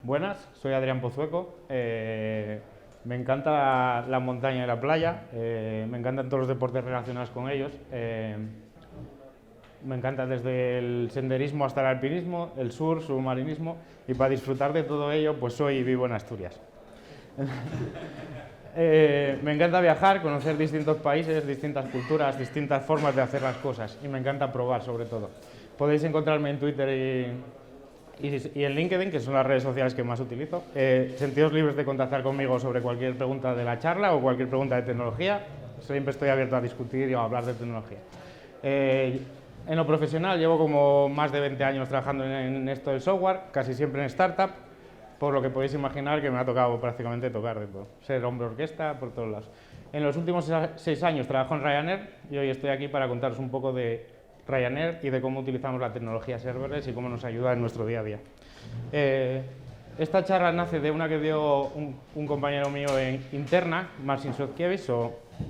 Buenas, soy Adrián Pozueco. Me encanta la montaña y la playa, me encantan todos los deportes relacionados con ellos. Me encanta desde el senderismo hasta el alpinismo, el surf, submarinismo, y para disfrutar de todo ello, pues soy y vivo en Asturias. Me encanta viajar, conocer distintos países, distintas culturas, distintas formas de hacer las cosas, y me encanta probar sobre todo. Podéis encontrarme en Twitter y en LinkedIn, que son las redes sociales que más utilizo. Sentidos libres de contactar conmigo sobre cualquier pregunta de la charla o cualquier pregunta de tecnología. Siempre estoy abierto a discutir y a hablar de tecnología. En lo profesional llevo como más de 20 años trabajando en esto del software, casi siempre en startup, por lo que podéis imaginar que me ha tocado prácticamente tocar de todo, ser hombre orquesta por todos lados. En los últimos 6 años trabajo en Ryanair y hoy estoy aquí para contaros un poco de Ryanair y de cómo utilizamos la tecnología serverless y cómo nos ayuda en nuestro día a día. Esta charla nace de una que dio un compañero mío en interna, Marcin Sotkiewicz,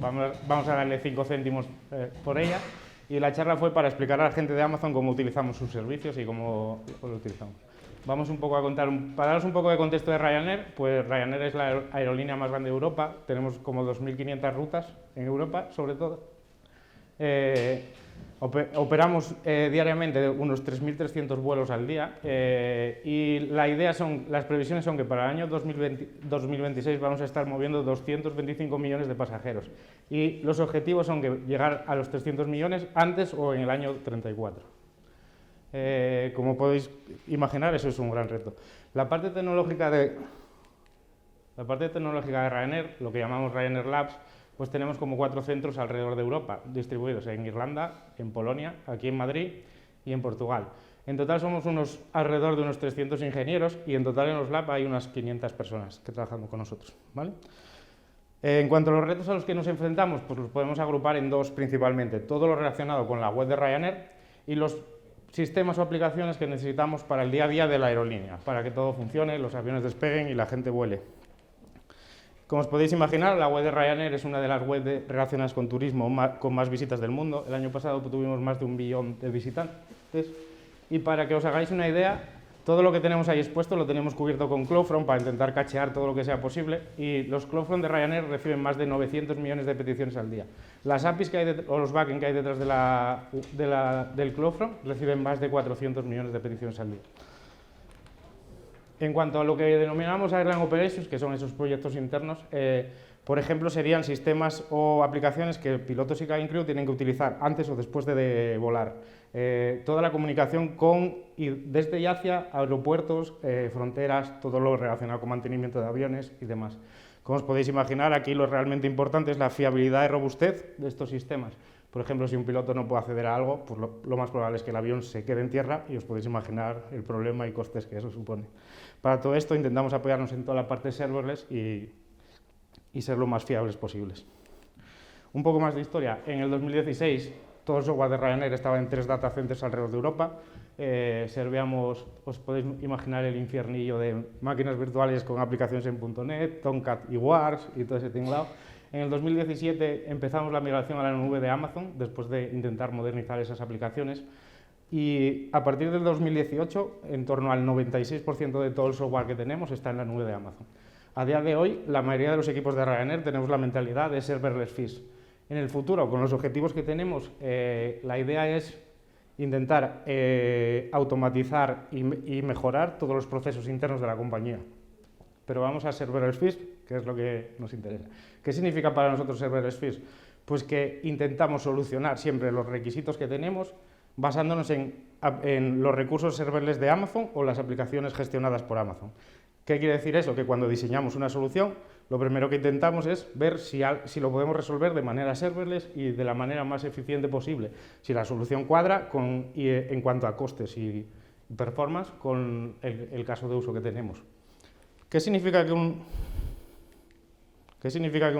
vamos a darle 5 céntimos por ella, y la charla fue para explicar a la gente de Amazon cómo utilizamos sus servicios y cómo lo utilizamos. Vamos un poco a contar, para daros un poco de contexto de Ryanair, pues Ryanair es la aerolínea más grande de Europa, tenemos como 2.500 rutas en Europa, sobre todo. Operamos diariamente unos 3.300 vuelos al día y las previsiones son que para el año 2026 vamos a estar moviendo 225 millones de pasajeros y los objetivos son que llegar a los 300 millones antes o en el año 34. Como podéis imaginar, eso es un gran reto. La parte tecnológica de Ryanair, lo que llamamos Ryanair Labs, pues tenemos como 4 centros alrededor de Europa, distribuidos en Irlanda, en Polonia, aquí en Madrid y en Portugal. En total somos alrededor de unos 300 ingenieros y en total en los labs hay unas 500 personas que trabajan con nosotros, ¿vale? En cuanto a los retos a los que nos enfrentamos, pues los podemos agrupar en 2 principalmente. Todo lo relacionado con la web de Ryanair y los sistemas o aplicaciones que necesitamos para el día a día de la aerolínea, para que todo funcione, los aviones despeguen y la gente vuele. Como os podéis imaginar, la web de Ryanair es una de las webs relacionadas con turismo con más visitas del mundo. El año pasado tuvimos más de 1 billón de visitantes. Y para que os hagáis una idea, todo lo que tenemos ahí expuesto lo tenemos cubierto con CloudFront para intentar cachear todo lo que sea posible. Y los CloudFront de Ryanair reciben más de 900 millones de peticiones al día. Las APIs que hay o los backends que hay detrás del CloudFront reciben más de 400 millones de peticiones al día. En cuanto a lo que denominamos Airline Operations, que son esos proyectos internos, por ejemplo, serían sistemas o aplicaciones que pilotos y cabin crew tienen que utilizar antes o después de volar. Toda la comunicación con y desde y hacia aeropuertos, fronteras, todo lo relacionado con mantenimiento de aviones y demás. Como os podéis imaginar, aquí lo realmente importante es la fiabilidad y robustez de estos sistemas. Por ejemplo, si un piloto no puede acceder a algo, pues lo más probable es que el avión se quede en tierra y os podéis imaginar el problema y costes que eso supone. Para todo esto intentamos apoyarnos en toda la parte serverless y ser lo más fiables posibles. Un poco más de historia. En el 2016 todo el software de Ryanair estaba en 3 data centers alrededor de Europa. Servíamos, os podéis imaginar el infiernillo de máquinas virtuales con aplicaciones en .NET, Tomcat y Wars y todo ese tinglado. En el 2017 empezamos la migración a la nube de Amazon, después de intentar modernizar esas aplicaciones. Y a partir del 2018, en torno al 96% de todo el software que tenemos está en la nube de Amazon. A día de hoy, la mayoría de los equipos de Ryanair tenemos la mentalidad de serverless first. En el futuro, con los objetivos que tenemos, la idea es intentar automatizar y mejorar todos los procesos internos de la compañía. Pero vamos a serverless first, que es lo que nos interesa. ¿Qué significa para nosotros serverless first? Pues que intentamos solucionar siempre los requisitos que tenemos basándonos en los recursos serverless de Amazon o las aplicaciones gestionadas por Amazon. ¿Qué quiere decir eso? Que cuando diseñamos una solución, lo primero que intentamos es ver si lo podemos resolver de manera serverless y de la manera más eficiente posible. Si la solución cuadra en cuanto a costes y performance con el caso de uso que tenemos. ¿Qué significa que un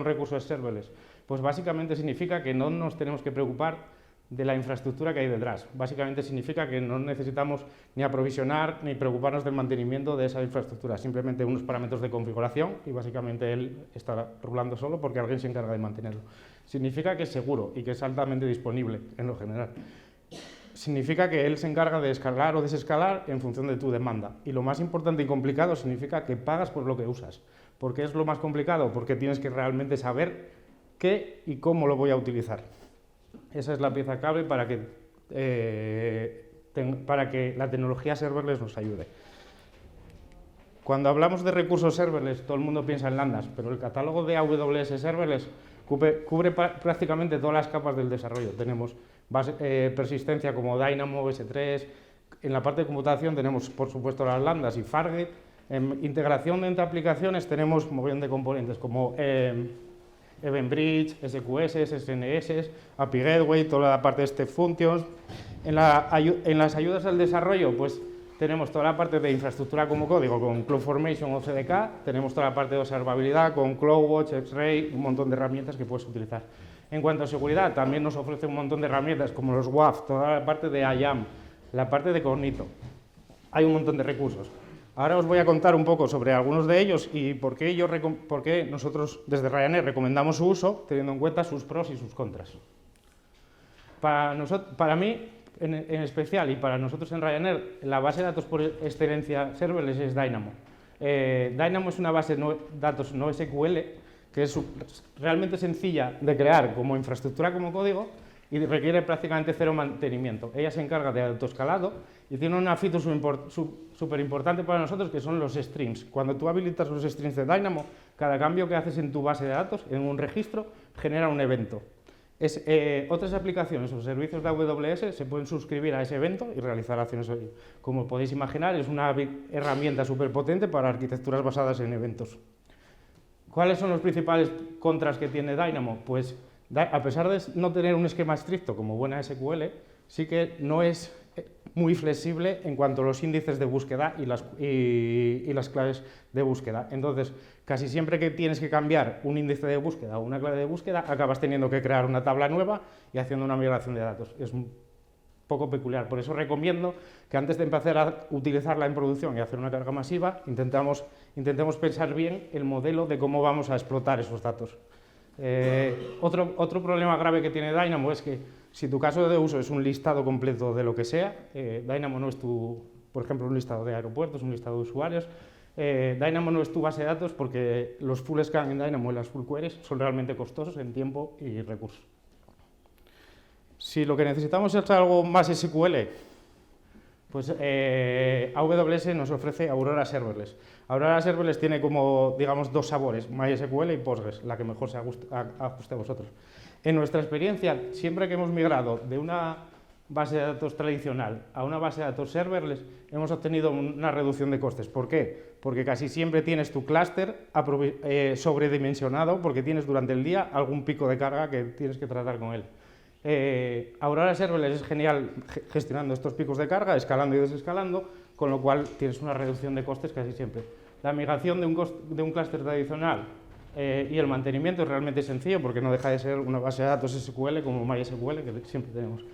recurso es serverless? Pues básicamente significa que no nos tenemos que preocupar de la infraestructura que hay detrás. Básicamente significa que no necesitamos ni aprovisionar ni preocuparnos del mantenimiento de esa infraestructura, simplemente unos parámetros de configuración y básicamente él está rulando solo porque alguien se encarga de mantenerlo. Significa que es seguro y que es altamente disponible en lo general. significa que él se encarga de escalar o desescalar en función de tu demanda. Y lo más importante y complicado significa que pagas por lo que usas. ¿Por qué es lo más complicado? Porque tienes que realmente saber qué y cómo lo voy a utilizar. Esa es la pieza clave para que la tecnología serverless nos ayude. Cuando hablamos de recursos serverless, todo el mundo piensa en lambdas, pero el catálogo de AWS Serverless cubre prácticamente todas las capas del desarrollo. Tenemos persistencia como Dynamo, S3. En la parte de computación tenemos, por supuesto, las lambdas y Fargate. En integración entre aplicaciones tenemos un montón de componentes como Event Bridge, SQS, SNS, API Gateway, toda la parte de Step Functions. En las ayudas al desarrollo, pues tenemos toda la parte de infraestructura como código con CloudFormation o CDK, tenemos toda la parte de observabilidad con CloudWatch, X-Ray, un montón de herramientas que puedes utilizar. En cuanto a seguridad, también nos ofrece un montón de herramientas como los WAF, toda la parte de IAM, la parte de Cognito. Hay un montón de recursos. Ahora os voy a contar un poco sobre algunos de ellos y por qué nosotros desde Ryanair recomendamos su uso, teniendo en cuenta sus pros y sus contras. Para mí, en especial, y para nosotros en Ryanair, la base de datos por excelencia serverless es Dynamo. Dynamo es una base de datos no SQL que es realmente sencilla de crear como infraestructura como código y requiere prácticamente cero mantenimiento. Ella se encarga de autoescalado y tiene una feature súper importante para nosotros que son los streams. Cuando tú habilitas los streams de Dynamo, cada cambio que haces en tu base de datos, en un registro, genera un evento. Otras aplicaciones o servicios de AWS se pueden suscribir a ese evento y realizar acciones. Como podéis imaginar, es una herramienta súper potente para arquitecturas basadas en eventos. ¿Cuáles son los principales contras que tiene Dynamo? Pues a pesar de no tener un esquema estricto como buena SQL, sí que no es muy flexible en cuanto a los índices de búsqueda y las claves de búsqueda. Entonces, casi siempre que tienes que cambiar un índice de búsqueda o una clave de búsqueda, acabas teniendo que crear una tabla nueva y haciendo una migración de datos. Es un poco peculiar. Por eso recomiendo que antes de empezar a utilizarla en producción y hacer una carga masiva, intentemos pensar bien el modelo de cómo vamos a explotar esos datos. Otro problema grave que tiene Dynamo es que si tu caso de uso es un listado completo de lo que sea, Dynamo no es por ejemplo, un listado de aeropuertos, un listado de usuarios, Dynamo no es tu base de datos porque los full scan en Dynamo y las full queries son realmente costosos en tiempo y recursos. Si lo que necesitamos es algo más SQL, pues AWS nos ofrece Aurora Serverless. Aurora Serverless tiene como, digamos, dos sabores, MySQL y Postgres, la que mejor se ajuste a vosotros. En nuestra experiencia, siempre que hemos migrado de una base de datos tradicional a una base de datos serverless, hemos obtenido una reducción de costes. ¿Por qué? Porque casi siempre tienes tu clúster sobredimensionado porque tienes durante el día algún pico de carga que tienes que tratar con él. Aurora Serverless es genial gestionando estos picos de carga, escalando y desescalando, con lo cual tienes una reducción de costes casi siempre. La migración de un clúster tradicional y el mantenimiento es realmente sencillo porque no deja de ser una base de datos SQL como MySQL que siempre tenemos.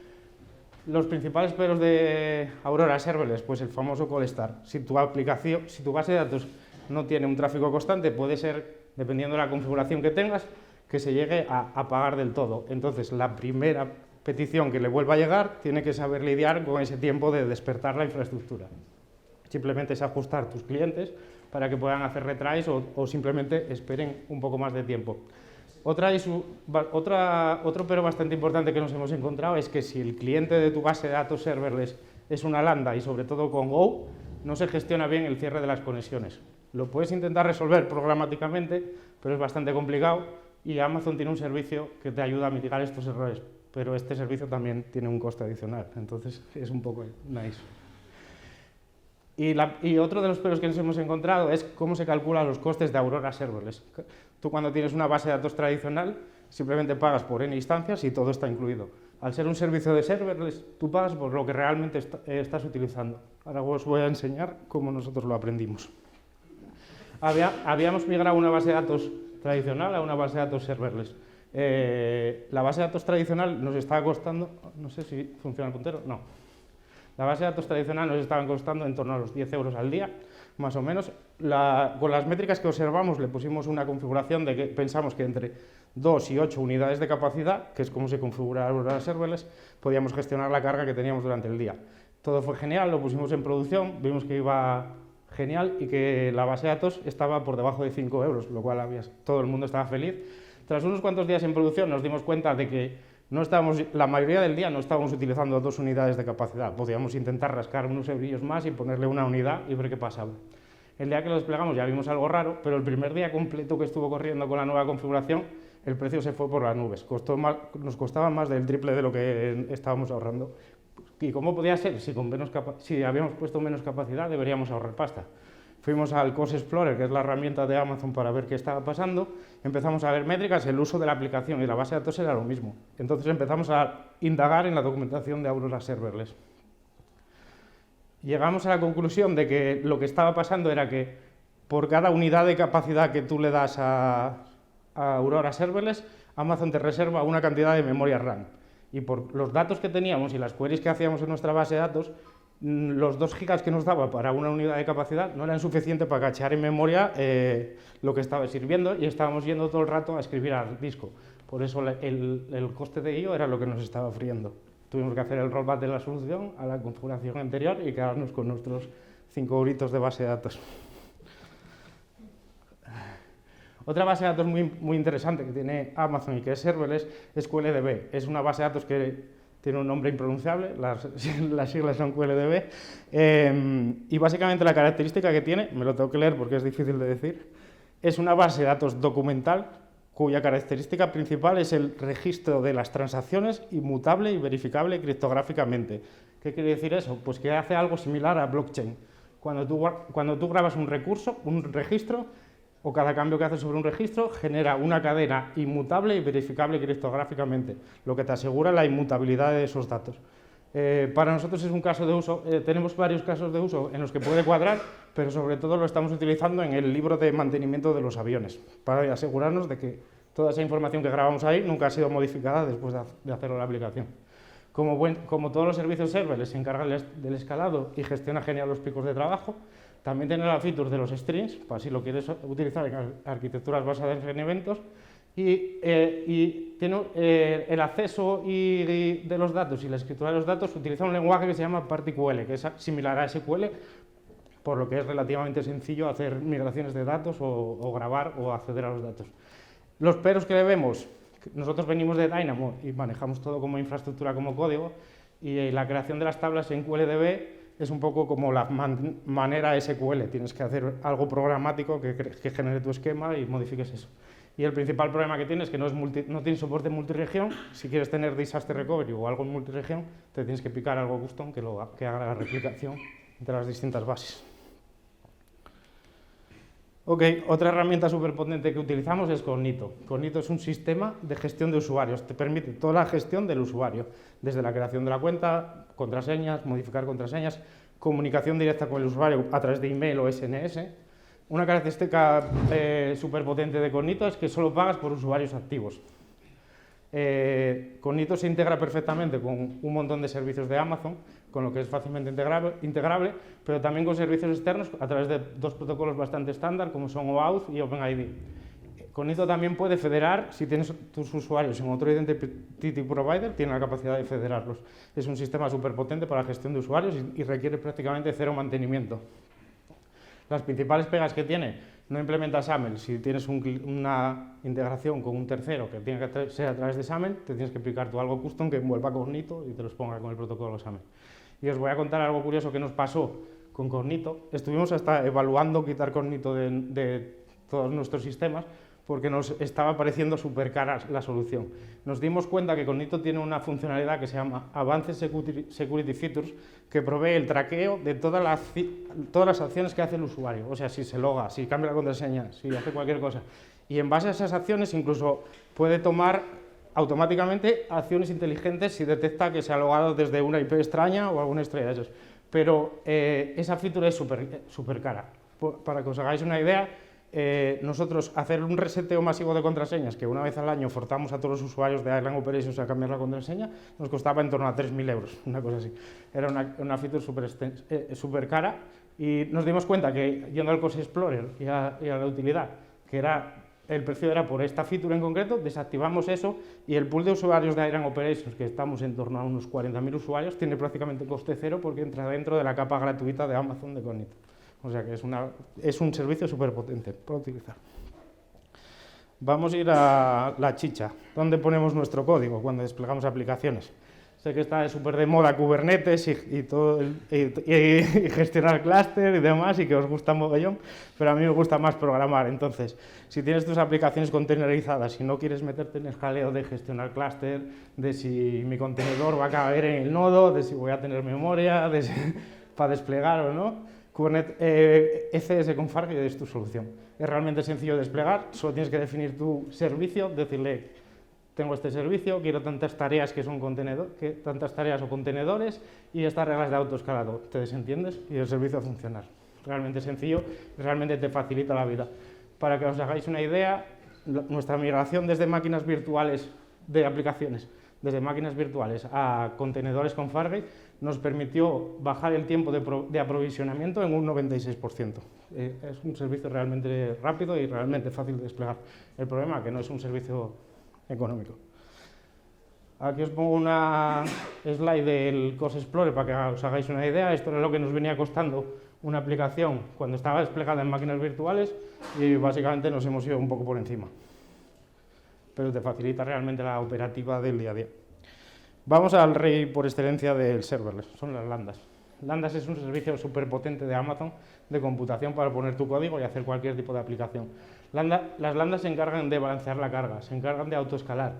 Los principales peros de Aurora Serverless, pues el famoso cold start. Si tu base de datos no tiene un tráfico constante, puede ser, dependiendo de la configuración que tengas, que se llegue a apagar del todo. Entonces, la primera petición que le vuelva a llegar tiene que saber lidiar con ese tiempo de despertar la infraestructura. Simplemente es ajustar tus clientes para que puedan hacer retries o simplemente esperen un poco más de tiempo. Otro pero bastante importante que nos hemos encontrado es que si el cliente de tu base de datos serverless es una lambda y sobre todo con Go, no se gestiona bien el cierre de las conexiones. Lo puedes intentar resolver programáticamente, pero es bastante complicado y Amazon tiene un servicio que te ayuda a mitigar estos errores, pero este servicio también tiene un coste adicional, entonces es un poco nice. Y otro de los peros que nos hemos encontrado es cómo se calculan los costes de Aurora Serverless. Tú cuando tienes una base de datos tradicional, simplemente pagas por n instancias y todo está incluido. Al ser un servicio de serverless, tú pagas por lo que realmente estás utilizando. Ahora os voy a enseñar cómo nosotros lo aprendimos. Habíamos migrado una base de datos tradicional a una base de datos serverless. La base de datos tradicional nos estaba costando, no sé si funciona el puntero, no. La base de datos tradicional nos estaba costando en torno a los 10 euros al día, más o menos. Con las métricas que observamos le pusimos una configuración de que pensamos que entre 2 y 8 unidades de capacidad, que es como se configura Aurora Serverless, podíamos gestionar la carga que teníamos durante el día. Todo fue genial, lo pusimos en producción, vimos que iba genial y que la base de datos estaba por debajo de 5 euros, lo cual todo el mundo estaba feliz. Tras unos cuantos días en producción nos dimos cuenta de que la mayoría del día no estábamos utilizando 2 unidades de capacidad. Podíamos intentar rascar unos eurillos más y ponerle una unidad y ver qué pasaba. El día que lo desplegamos ya vimos algo raro, pero el primer día completo que estuvo corriendo con la nueva configuración, el precio se fue por las nubes. Nos costaba más del triple de lo que estábamos ahorrando. ¿Y cómo podía ser? Si habíamos puesto menos capacidad, deberíamos ahorrar pasta. Fuimos al Cost Explorer, que es la herramienta de Amazon para ver qué estaba pasando, empezamos a ver métricas, el uso de la aplicación y la base de datos era lo mismo. Entonces empezamos a indagar en la documentación de Aurora Serverless. Llegamos a la conclusión de que lo que estaba pasando era que por cada unidad de capacidad que tú le das a Aurora Serverless, Amazon te reserva una cantidad de memoria RAM. Y por los datos que teníamos y las queries que hacíamos en nuestra base de datos, los 2 gigas que nos daba para una unidad de capacidad no eran suficientes para cachear en memoria lo que estaba sirviendo y estábamos yendo todo el rato a escribir al disco. Por eso el coste de ello era lo que nos estaba friendo. Tuvimos que hacer el rollback de la solución a la configuración anterior y quedarnos con nuestros 5 euritos de base de datos. Otra base de datos muy interesante que tiene Amazon y que es serverless es QLDB. Es una base de datos que tiene un nombre impronunciable, las siglas son QLDB, y básicamente la característica que tiene, me lo tengo que leer porque es difícil de decir, es una base de datos documental cuya característica principal es el registro de las transacciones inmutable y verificable criptográficamente. ¿Qué quiere decir eso? Pues que hace algo similar a blockchain. Cuando tú grabas un registro, o cada cambio que haces sobre un registro genera una cadena inmutable y verificable criptográficamente, lo que te asegura la inmutabilidad de esos datos. Para nosotros es un caso de uso, tenemos varios casos de uso en los que puede cuadrar, pero sobre todo lo estamos utilizando en el libro de mantenimiento de los aviones, para asegurarnos de que toda esa información que grabamos ahí nunca ha sido modificada después de hacerlo la aplicación. Como todos los servicios serverless se encargan del escalado y gestiona genial los picos de trabajo, también tiene la feature de los strings, para si lo quieres utilizar en arquitecturas basadas en eventos, y tiene el acceso de los datos y la escritura de los datos utiliza un lenguaje que se llama PartiQL, que es similar a SQL, por lo que es relativamente sencillo hacer migraciones de datos o grabar o acceder a los datos. Los peros que le vemos, nosotros venimos de Dynamo y manejamos todo como infraestructura, como código, y la creación de las tablas en QLDB es un poco como la manera SQL, tienes que hacer algo programático que genere tu esquema y modifiques eso. Y el principal problema que tiene es que no tiene soporte multiregión. Si quieres tener disaster recovery o algo en multiregión, te tienes que picar algo custom que haga la replicación de las distintas bases. Ok, otra herramienta súper potente que utilizamos es Cognito. Cognito es un sistema de gestión de usuarios, te permite toda la gestión del usuario, desde la creación de la cuenta, contraseñas, modificar contraseñas, comunicación directa con el usuario a través de email o SMS. Una característica súper potente de Cognito es que solo pagas por usuarios activos. Cognito se integra perfectamente con un montón de servicios de Amazon, con lo que es fácilmente integrable, pero también con servicios externos a través de 2 protocolos bastante estándar, como son OAuth y OpenID. Cognito también puede federar, si tienes tus usuarios en otro Identity Provider, tiene la capacidad de federarlos. Es un sistema súper potente para la gestión de usuarios y requiere prácticamente 0 mantenimiento. Las principales pegas que tiene: no implementa SAML. Si tienes una integración con un tercero que tiene que ser a través de SAML, te tienes que aplicar tú algo custom que envuelva Cognito y te los ponga con el protocolo SAML. Y os voy a contar algo curioso que nos pasó con Cognito. Estuvimos hasta evaluando quitar Cognito de todos nuestros sistemas porque nos estaba pareciendo súper cara la solución. Nos dimos cuenta que Cognito tiene una funcionalidad que se llama Advanced Security Features, que provee el traqueo de todas las acciones que hace el usuario. O sea, si se loga, si cambia la contraseña, si hace cualquier cosa. Y en base a esas acciones incluso puede tomar automáticamente acciones inteligentes si detecta que se ha logado desde una IP extraña o alguna estrella de esos. Pero esa feature es súper cara. Para que os hagáis una idea, nosotros hacer un reseteo masivo de contraseñas, que una vez al año forzamos a todos los usuarios de Ireland Operations a cambiar la contraseña, nos costaba en torno a 3.000 euros, una cosa así. Era una feature súper cara, Y nos dimos cuenta que, yendo al Course Explorer y a la utilidad, que el precio era por esta feature en concreto, desactivamos eso y el pool de usuarios de Iron Operations, que estamos en torno a unos 40.000 usuarios, tiene prácticamente coste cero porque entra dentro de la capa gratuita de Amazon de Cognito. O sea que es un servicio súper potente para utilizar. Vamos a ir a la chicha, donde ponemos nuestro código cuando desplegamos aplicaciones. Sé que está súper de moda Kubernetes y gestionar clúster y demás, y que os gusta mogollón, pero a mí me gusta más programar. Entonces, si tienes tus aplicaciones containerizadas y no quieres meterte en el jaleo de gestionar clúster, de si mi contenedor va a caber en el nodo, de si voy a tener memoria, para desplegar o no, Kubernetes ECS con Fargate es tu solución. Es realmente sencillo de desplegar, solo tienes que definir tu servicio, decirle: tengo este servicio, quiero tantas tareas que son tantas tareas o contenedores y estas reglas de autoescalado. Te desentiendes y el servicio va a funcionar. Realmente sencillo, realmente te facilita la vida. Para que os hagáis una idea, nuestra migración desde máquinas virtuales de aplicaciones, desde máquinas virtuales a contenedores con Fargate, nos permitió bajar el tiempo de aprovisionamiento en un 96%. Es un servicio realmente rápido y realmente fácil de desplegar. El problema es que no es un servicio económico. Aquí os pongo una slide del Course Explorer para que os hagáis una idea. Esto era lo que nos venía costando una aplicación cuando estaba desplegada en máquinas virtuales y básicamente nos hemos ido un poco por encima. Pero te facilita realmente la operativa del día a día. Vamos al rey por excelencia del serverless, son las lambdas. Lambdas es un servicio súper potente de Amazon de computación para poner tu código y hacer cualquier tipo de aplicación. Las lambdas se encargan de balancear la carga, se encargan de autoescalar,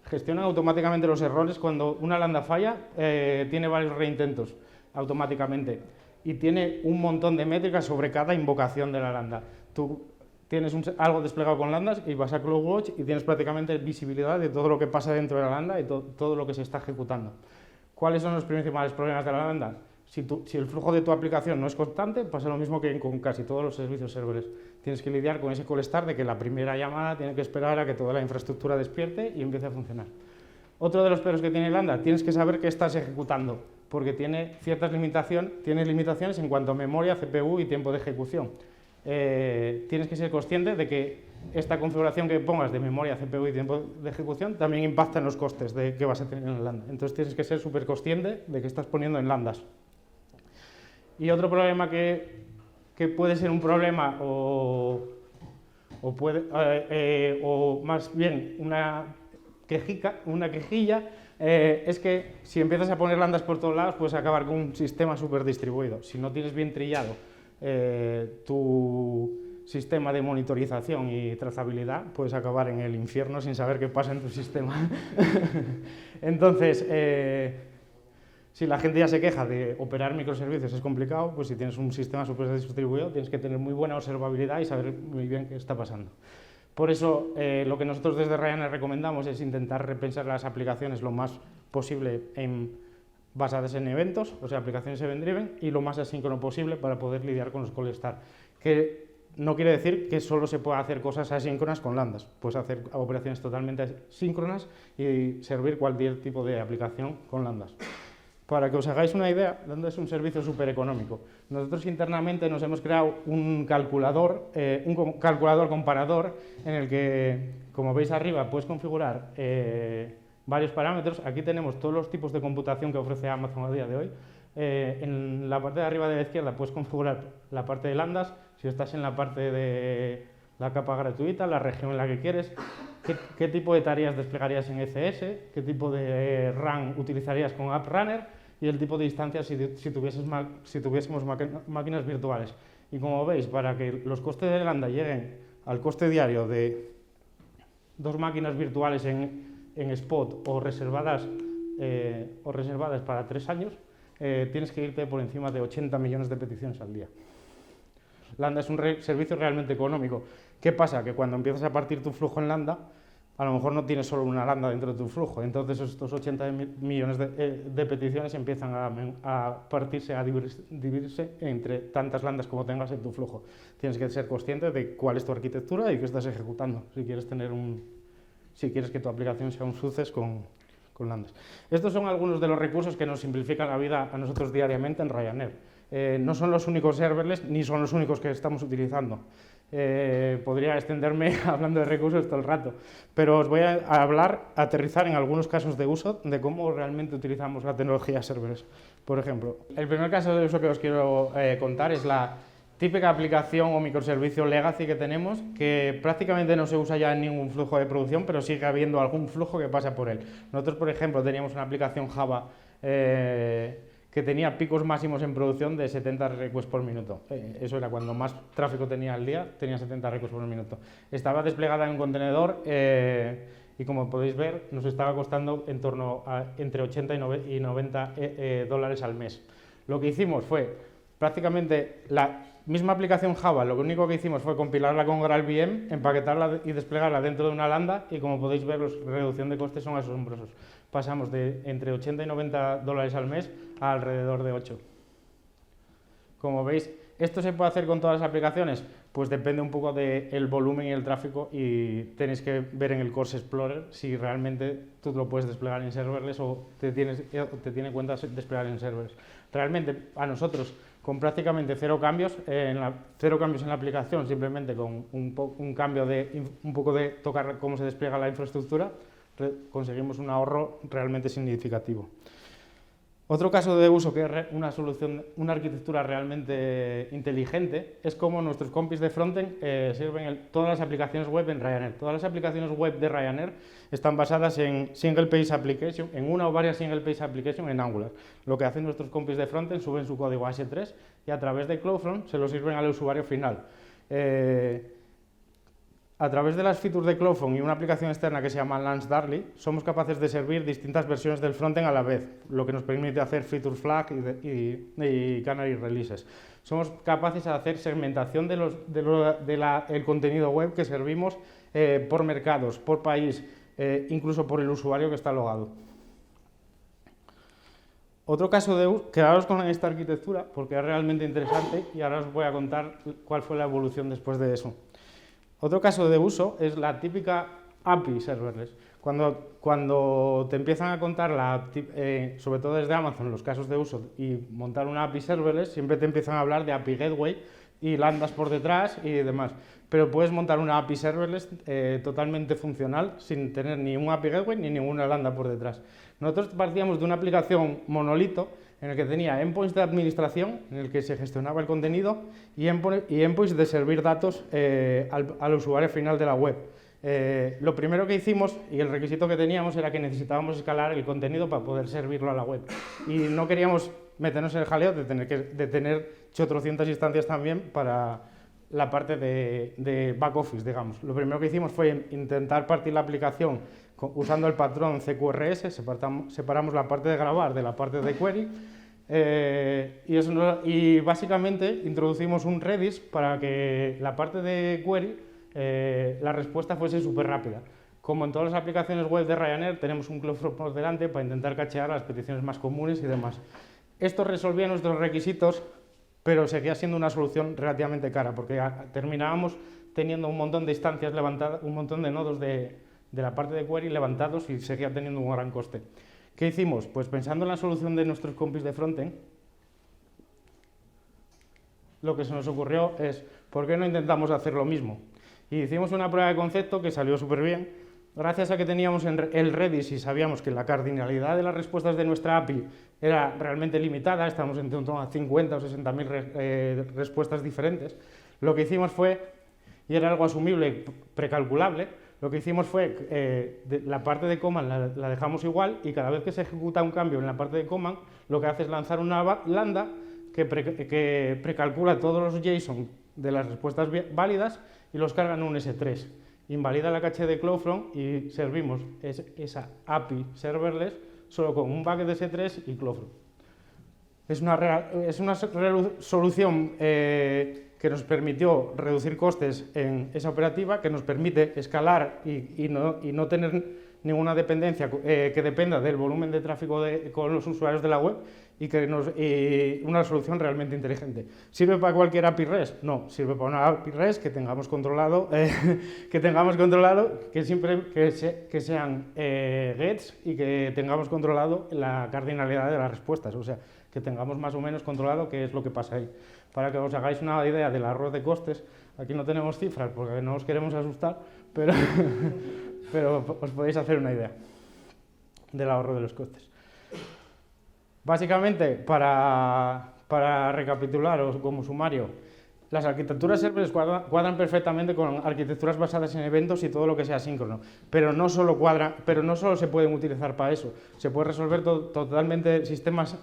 gestionan automáticamente los errores. Cuando una lambda falla, tiene varios reintentos automáticamente y tiene un montón de métricas sobre cada invocación de la lambda. Tú tienes algo desplegado con lambdas y vas a CloudWatch y tienes prácticamente visibilidad de todo lo que pasa dentro de la lambda y todo lo que se está ejecutando. ¿Cuáles son los principales problemas de la lambda? Si el flujo de tu aplicación no es constante, pasa lo mismo que con casi todos los servicios serverless. Tienes que lidiar con ese cold start de que la primera llamada tiene que esperar a que toda la infraestructura despierte y empiece a funcionar. Otro de los peros que tiene Lambda, tienes que saber qué estás ejecutando, porque tiene ciertas limitaciones en cuanto a memoria, CPU y tiempo de ejecución. Tienes que ser consciente de que esta configuración que pongas de memoria, CPU y tiempo de ejecución también impacta en los costes que vas a tener en el Lambda. Entonces tienes que ser súper consciente de que estás poniendo en Lambdas. Y otro problema que puede ser un problema o más bien una quejilla, es que si empiezas a poner lambdas por todos lados puedes acabar con un sistema súper distribuido. Si no tienes bien trillado tu sistema de monitorización y trazabilidad, puedes acabar en el infierno sin saber qué pasa en tu sistema. Entonces, si la gente ya se queja de operar microservicios es complicado, pues si tienes un sistema súper distribuido tienes que tener muy buena observabilidad y saber muy bien qué está pasando. Por eso, lo que nosotros desde Ryanair recomendamos es intentar repensar las aplicaciones lo más posible basadas en eventos, o sea, aplicaciones event-driven, y lo más asíncrono posible para poder lidiar con los cold start. Que no quiere decir que solo se pueda hacer cosas asíncronas con lambdas. Puedes hacer operaciones totalmente síncronas y servir cualquier tipo de aplicación con lambdas. Para que os hagáis una idea, Lambda es un servicio súper económico. Nosotros internamente nos hemos creado un calculador comparador en el que, como veis arriba, puedes configurar varios parámetros. Aquí tenemos todos los tipos de computación que ofrece Amazon a día de hoy. En la parte de arriba de la izquierda puedes configurar la parte de lambdas. Si estás en la parte de la capa gratuita, la región en la que quieres, qué tipo de tareas desplegarías en ECS, qué tipo de RAM utilizarías con AppRunner y el tipo de instancias si tuviésemos máquinas virtuales. Y como veis, para que los costes de Lambda lleguen al coste diario de 2 máquinas virtuales en spot o reservadas para 3 años, tienes que irte por encima de 80 millones de peticiones al día. Lambda es un servicio realmente económico. ¿Qué pasa? Que cuando empiezas a partir tu flujo en Lambda, a lo mejor no tienes solo una lambda dentro de tu flujo, entonces estos 80 millones de peticiones empiezan a partirse, a dividirse entre tantas lambdas como tengas en tu flujo. Tienes que ser consciente de cuál es tu arquitectura y qué estás ejecutando, si quieres que tu aplicación sea un success con lambdas. Estos son algunos de los recursos que nos simplifican la vida a nosotros diariamente en Ryanair. no son los únicos serverless ni son los únicos que estamos utilizando. Podría extenderme hablando de recursos todo el rato, pero os voy a aterrizar en algunos casos de uso de cómo realmente utilizamos la tecnología serverless. Por ejemplo, el primer caso de uso que os quiero contar es la típica aplicación o microservicio legacy que tenemos, que prácticamente no se usa ya en ningún flujo de producción, pero sigue habiendo algún flujo que pasa por él. Nosotros, por ejemplo, teníamos una aplicación Java que tenía picos máximos en producción de 70 requests por minuto. Eso era cuando más tráfico tenía al día, tenía 70 requests por minuto. Estaba desplegada en un contenedor y como podéis ver, nos estaba costando en torno a entre 80 y 90 dólares al mes. Lo que hicimos fue prácticamente la misma aplicación Java, lo único que hicimos fue compilarla con GraalVM, empaquetarla y desplegarla dentro de una lambda y como podéis ver, la reducción de costes son asombrosos. Pasamos de entre 80 y 90 dólares al mes a alrededor de 8. Como veis, ¿esto se puede hacer con todas las aplicaciones? Pues depende un poco del volumen y el tráfico y tenéis que ver en el Course Explorer si realmente tú lo puedes desplegar en serverless o te tiene cuenta desplegar en serverless. Realmente a nosotros con prácticamente cero cambios en la aplicación, simplemente con un cambio de un poco de tocar cómo se despliega la infraestructura, conseguimos un ahorro realmente significativo. Otro caso de uso que es una arquitectura realmente inteligente es como nuestros compis de frontend sirven todas las aplicaciones web en Ryanair. Todas las aplicaciones web de Ryanair están basadas en single page application, en una o varias single page application en Angular. Lo que hacen nuestros compis de frontend, suben su código a S3 y a través de CloudFront se lo sirven al usuario final. A través de las features de CloudFront y una aplicación externa que se llama LaunchDarkly, somos capaces de servir distintas versiones del frontend a la vez, lo que nos permite hacer feature flag y canary releases. Somos capaces de hacer segmentación del contenido web que servimos por mercados, por país, incluso por el usuario que está logado. Otro caso de uso, quedaros con esta arquitectura porque es realmente interesante y ahora os voy a contar cuál fue la evolución después de eso. Otro caso de uso es la típica API serverless. Cuando te empiezan a contar, sobre todo desde Amazon, los casos de uso y montar una API serverless, siempre te empiezan a hablar de API Gateway y lambdas por detrás y demás. Pero puedes montar una API serverless totalmente funcional sin tener ni un API Gateway ni ninguna lambda por detrás. Nosotros partíamos de una aplicación monolito en el que tenía endpoints de administración, en el que se gestionaba el contenido, y endpoints de servir datos al usuario final de la web. Lo primero que hicimos, y el requisito que teníamos, era que necesitábamos escalar el contenido para poder servirlo a la web. Y no queríamos meternos en el jaleo de tener 800 instancias también para la parte de back office, digamos. Lo primero que hicimos fue intentar partir la aplicación usando el patrón CQRS, separamos la parte de grabar de la parte de query y básicamente introducimos un Redis para que la parte de query, la respuesta fuese súper rápida. Como en todas las aplicaciones web de Ryanair, tenemos un CloudFront por delante para intentar cachear las peticiones más comunes y demás. Esto resolvía nuestros requisitos, pero seguía siendo una solución relativamente cara, porque terminábamos teniendo un montón de instancias levantadas, un montón de nodos de la parte de query levantados y seguía teniendo un gran coste. ¿Qué hicimos? Pues pensando en la solución de nuestros compis de frontend, lo que se nos ocurrió es, ¿por qué no intentamos hacer lo mismo? Y hicimos una prueba de concepto que salió súper bien. Gracias a que teníamos el Redis y sabíamos que la cardinalidad de las respuestas de nuestra API era realmente limitada, estamos en torno a 50 o 60.000 respuestas diferentes, lo que hicimos fue, y era algo asumible, precalculable, lo que hicimos fue, la parte de command la dejamos igual y cada vez que se ejecuta un cambio en la parte de command, lo que hace es lanzar una lambda que precalcula todos los JSON de las respuestas válidas y los carga en un S3. Invalida la caché de CloudFront y servimos esa API serverless solo con un bucket de S3 y CloudFront. Es una solución que nos permitió reducir costes en esa operativa, que nos permite escalar y no tener ninguna dependencia que dependa del volumen de tráfico con los usuarios de la web y una solución realmente inteligente. ¿Sirve para cualquier API REST? No, sirve para una API REST que tengamos controlado, que sean gets y que tengamos controlado la cardinalidad de las respuestas. O sea, que tengamos más o menos controlado qué es lo que pasa ahí. Para que os hagáis una idea del ahorro de costes, aquí no tenemos cifras porque no os queremos asustar, pero, pero os podéis hacer una idea del ahorro de los costes. Básicamente, para recapitular o como sumario, las arquitecturas serverless cuadran perfectamente con arquitecturas basadas en eventos y todo lo que sea síncrono, pero no solo se pueden utilizar para eso, se puede resolver totalmente sistemas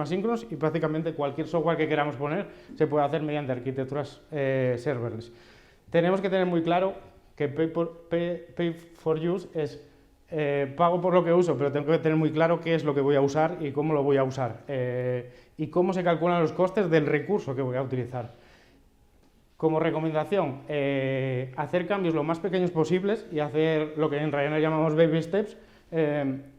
síncronos y prácticamente cualquier software que queramos poner se puede hacer mediante arquitecturas serverless. Tenemos que tener muy claro que pay for use es pago por lo que uso, pero tengo que tener muy claro qué es lo que voy a usar y cómo lo voy a usar y cómo se calculan los costes del recurso que voy a utilizar. Como recomendación, hacer cambios lo más pequeños posibles y hacer lo que en Ryanair llamamos baby steps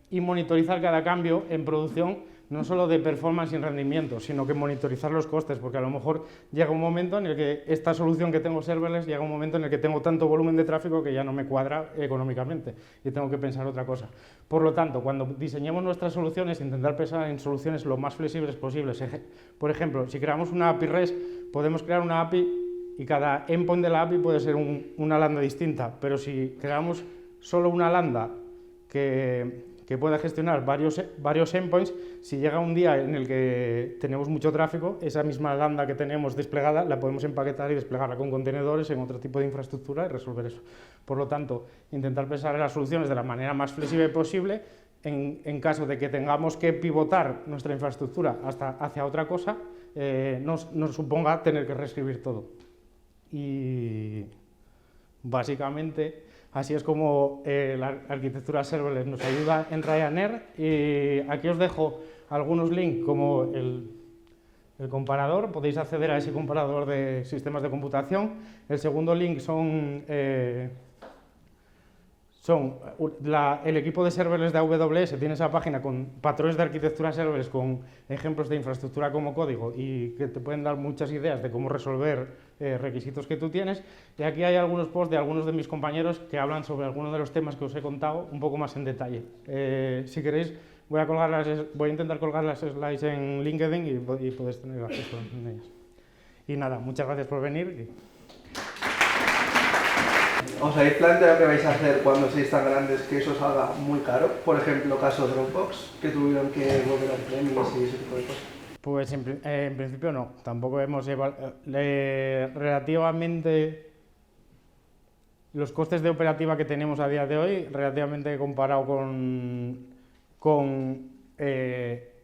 y monitorizar cada cambio en producción, no solo de performance y rendimiento, sino que monitorizar los costes, porque a lo mejor llega un momento en el que esta solución que tengo serverless llega un momento en el que tengo tanto volumen de tráfico que ya no me cuadra económicamente y tengo que pensar otra cosa. Por lo tanto, cuando diseñemos nuestras soluciones, intentar pensar en soluciones lo más flexibles posibles. Por ejemplo, si creamos una API REST, podemos crear una API y cada endpoint de la API puede ser una lambda distinta, pero si creamos solo una lambda que pueda gestionar varios endpoints, si llega un día en el que tenemos mucho tráfico, esa misma lambda que tenemos desplegada la podemos empaquetar y desplegarla con contenedores en otro tipo de infraestructura y resolver eso. Por lo tanto, intentar pensar en las soluciones de la manera más flexible posible en caso de que tengamos que pivotar nuestra infraestructura hacia otra cosa, nos suponga tener que reescribir todo. Y básicamente así es como la arquitectura serverless nos ayuda en Ryanair. Y aquí os dejo algunos links como el comparador, podéis acceder a ese comparador de sistemas de computación. El segundo link son el equipo de serverless de AWS tiene esa página con patrones de arquitectura serverless con ejemplos de infraestructura como código y que te pueden dar muchas ideas de cómo resolver requisitos que tú tienes. Y aquí hay algunos posts de algunos de mis compañeros que hablan sobre algunos de los temas que os he contado un poco más en detalle. Si queréis, voy a intentar colgar las slides en LinkedIn y podéis tener acceso en ellas. Y nada, muchas gracias por venir. ¿Os habéis planteado que vais a hacer cuando seáis tan grandes que eso salga muy caro? Por ejemplo, caso Dropbox, que tuvieron que volver a premis y ese tipo de cosas. Pues en principio no, tampoco hemos relativamente los costes de operativa que tenemos a día de hoy, relativamente comparado con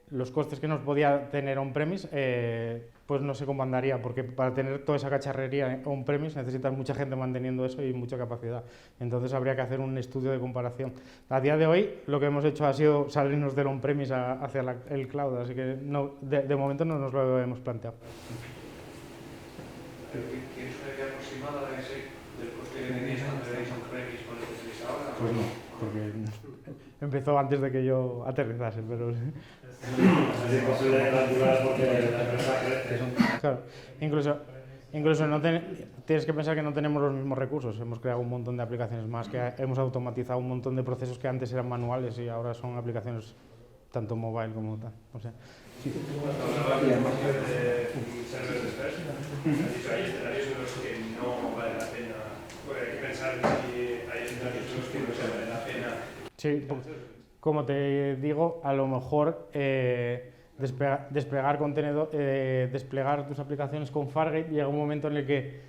los costes que nos podía tener on-premise, pues no se comandaría, porque para tener toda esa cacharrería on-premise necesitas mucha gente manteniendo eso y mucha capacidad. Entonces habría que hacer un estudio de comparación. A día de hoy lo que hemos hecho ha sido salirnos del on-premise hacia el cloud, así que no, de momento no nos lo hemos planteado. ¿Tienes una idea aproximada del coste que tenéis cuando erais on-premise con el que tenéis ahora? Pues no, porque empezó antes de que yo aterrizase, pero... Es imposible calcular porque la empresa crece. Claro, incluso tienes que pensar que no tenemos los mismos recursos. Hemos creado un montón de aplicaciones más, que hemos automatizado un montón de procesos que antes eran manuales y ahora son aplicaciones tanto mobile como tal. O sea, sí. Cuando hablabas de serverless first, has dicho hay escenarios en los que no vale la pena, porque hay que pensar si hay escenarios en los que no se vale la pena. Sí, como te digo, a lo mejor desplegar tus aplicaciones con Fargate llega un momento en el que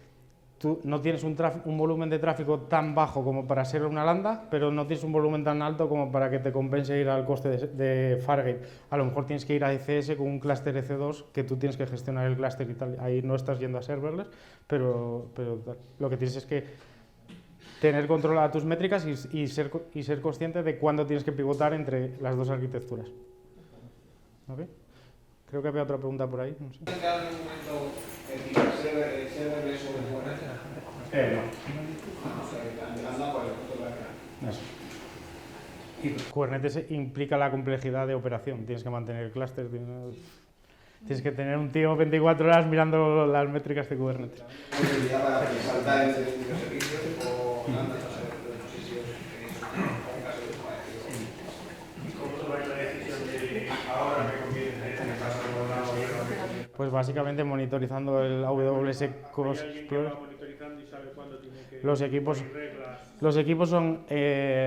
tú no tienes un volumen de tráfico tan bajo como para ser una lambda, pero no tienes un volumen tan alto como para que te compense ir al coste de Fargate. A lo mejor tienes que ir a ECS con un clúster EC2 que tú tienes que gestionar el clúster y tal. Ahí no estás yendo a serverless, pero lo que tienes es que tener controlada tus métricas y ser consciente de cuándo tienes que pivotar entre las dos arquitecturas. ¿Okay? Creo que había otra pregunta por ahí. No sé. ¿En algún momento serverless o de Kubernetes? No. Y Kubernetes implica la complejidad de operación. Tienes que mantener el clúster, tienes que tener un tío 24 horas mirando las métricas de Kubernetes. Para saltar entre microservicios o lambdas a ser de posiciones que tenéis en caso de ¿Cómo tomáis la decisión de ahora me Pues básicamente monitorizando el AWS Cost Explorer. monitorizando y sabe cuándo tiene que Los equipos, reglas. los equipos son,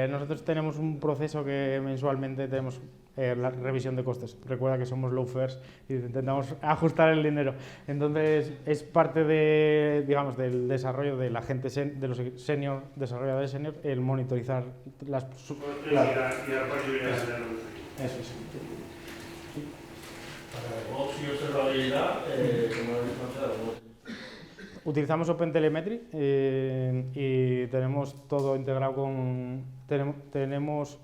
nosotros tenemos un proceso que mensualmente tenemos la revisión de costes. Recuerda que somos low first y intentamos ajustar el dinero. Entonces es parte de, digamos, del desarrollo de la gente, de los senior, desarrolladores senior, el monitorizar las... Y la posibilidad de luz. Eso es. Para DevOps y observabilidad, como habéis planteado, Utilizamos OpenTelemetry y tenemos todo integrado con... Tenemos,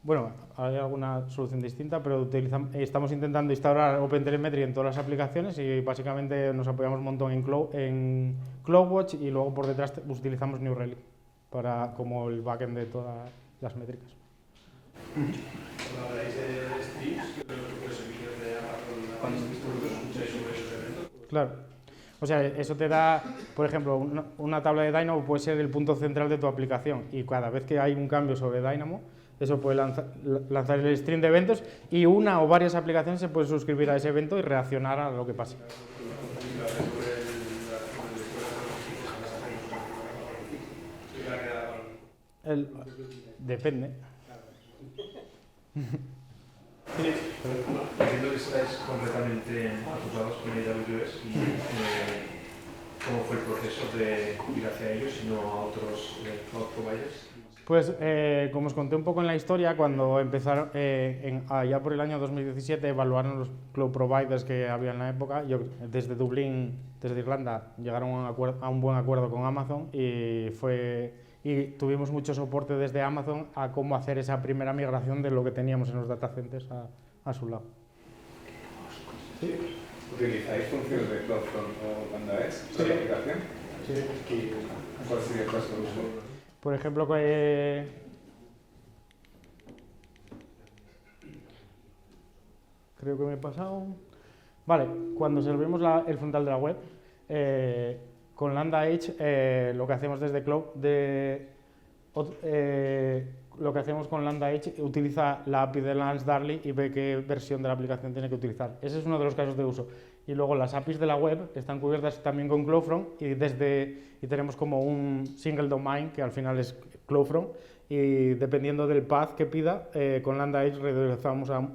bueno, hay alguna solución distinta, pero estamos intentando instaurar OpenTelemetry en todas las aplicaciones y básicamente nos apoyamos un montón en CloudWatch y luego por detrás utilizamos New Relic para, como el backend de todas las métricas. Cuando habláis de streams, que creo que los servicios de Amazon escucháis sobre esos eventos. Claro. O sea, eso te da, por ejemplo, una tabla de Dynamo puede ser el punto central de tu aplicación y cada vez que hay un cambio sobre Dynamo, eso puede lanzar el stream de eventos y una o varias aplicaciones se pueden suscribir a ese evento y reaccionar a lo que pase. Depende. Entiendo que estáis completamente ocupados con AWS y cómo fue el proceso de ir hacia ellos y no a otros cloud providers. Pues como os conté un poco en la historia, cuando empezaron, allá por el año 2017, evaluaron los cloud providers que había en la época. Desde Dublín, desde Irlanda, llegaron a un buen acuerdo con Amazon y tuvimos mucho soporte desde Amazon a cómo hacer esa primera migración de lo que teníamos en los data centers a su lado. ¿Sí? ¿Utilizáis funciones de CloudFront o Lambda Edge para la aplicación? Sí. ¿Cuál sería el caso de uso? Por ejemplo, creo que me he pasado. Vale, cuando servimos el frontal de la web, con Lambda Edge, lo que hacemos desde Cloud, lo que hacemos con Lambda Edge utiliza la API de Lance Darley y ve qué versión de la aplicación tiene que utilizar. Ese es uno de los casos de uso. Y luego las APIs de la web están cubiertas también con CloudFront y tenemos como un single domain que al final es CloudFront y dependiendo del path que pida, con Lambda Edge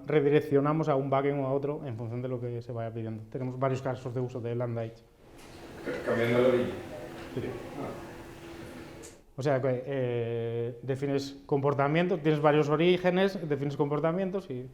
redireccionamos a un backend o a otro en función de lo que se vaya pidiendo. Tenemos varios casos de uso de Lambda Edge. Cambiando la orilla. Sí. O sea, defines comportamientos, tienes varios orígenes, defines comportamientos y...